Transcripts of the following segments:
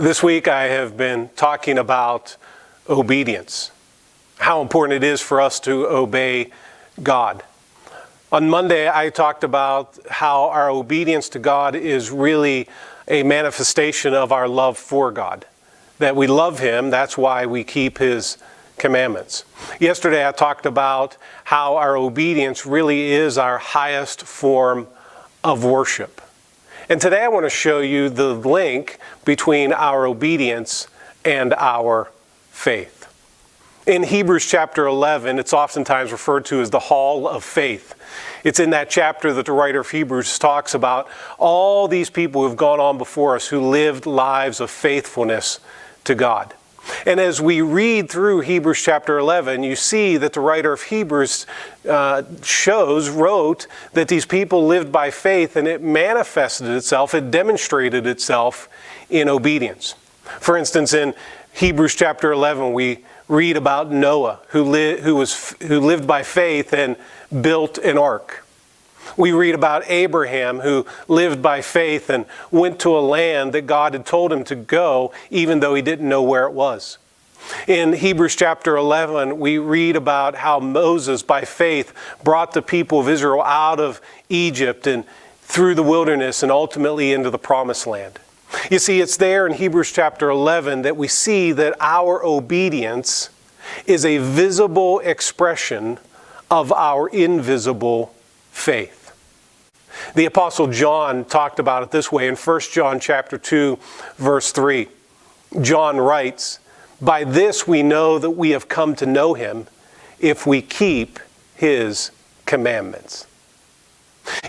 This week I have been talking about obedience, how important it is for us to obey God. On Monday I talked about how our obedience to God is really a manifestation of our love for God. That we love Him, that's why we keep His commandments. Yesterday I talked about how our obedience really is our highest form of worship. And today I want to show you the link between our obedience and our faith. In Hebrews chapter 11, it's oftentimes referred to as the Hall of Faith. It's in that chapter that the writer of Hebrews talks about all these people who have gone on before us who lived lives of faithfulness to God. And as we read through Hebrews chapter 11, you see that the writer of Hebrews wrote that these people lived by faith, and it manifested itself, it demonstrated itself in obedience. For instance, in Hebrews chapter 11, we read about Noah, who lived by faith and built an ark. We read about Abraham, who lived by faith and went to a land that God had told him to go, even though he didn't know where it was. In Hebrews chapter 11, we read about how Moses, by faith, brought the people of Israel out of Egypt and through the wilderness and ultimately into the promised land. You see, it's there in Hebrews chapter 11 that we see that our obedience is a visible expression of our invisible faith. The Apostle John talked about it this way in 1 John chapter 2, verse 3. John writes, "By this we know that we have come to know Him, if we keep His commandments."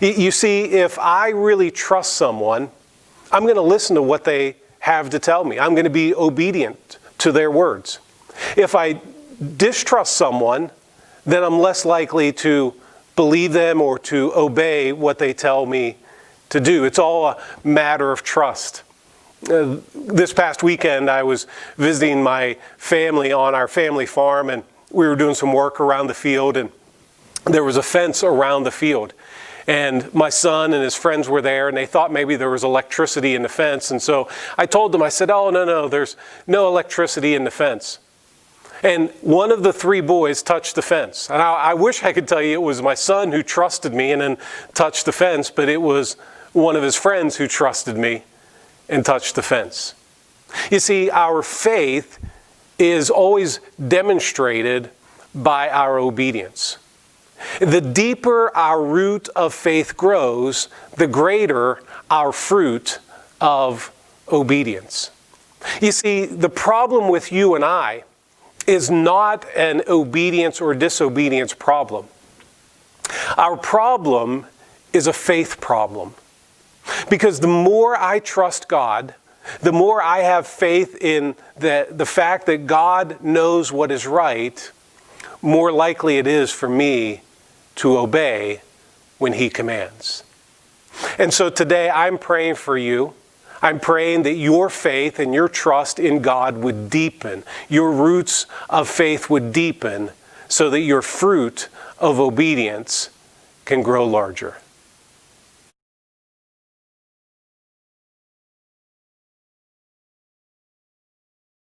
You see, if I really trust someone, I'm going to listen to what they have to tell me. I'm going to be obedient to their words. If I distrust someone, then I'm less likely to believe them or to obey what they tell me to do. It's all a matter of trust. This past weekend, I was visiting my family on our family farm, and we were doing some work around the field, and there was a fence around the field. And my son and his friends were there, and they thought maybe there was electricity in the fence. And so I told them, I said, "Oh, no, there's no electricity in the fence." And one of the three boys touched the fence. And I wish I could tell you it was my son who trusted me and then touched the fence, but it was one of his friends who trusted me and touched the fence. You see, our faith is always demonstrated by our obedience. The deeper our root of faith grows, the greater our fruit of obedience. You see, the problem with you and I is not an obedience or disobedience problem. Our problem is a faith problem. Because the more I trust God, the more I have faith in the fact that God knows what is right, more likely it is for me to obey when He commands. And so today I'm praying for you. I'm praying that your faith and your trust in God would deepen. Your roots of faith would deepen so that your fruit of obedience can grow larger.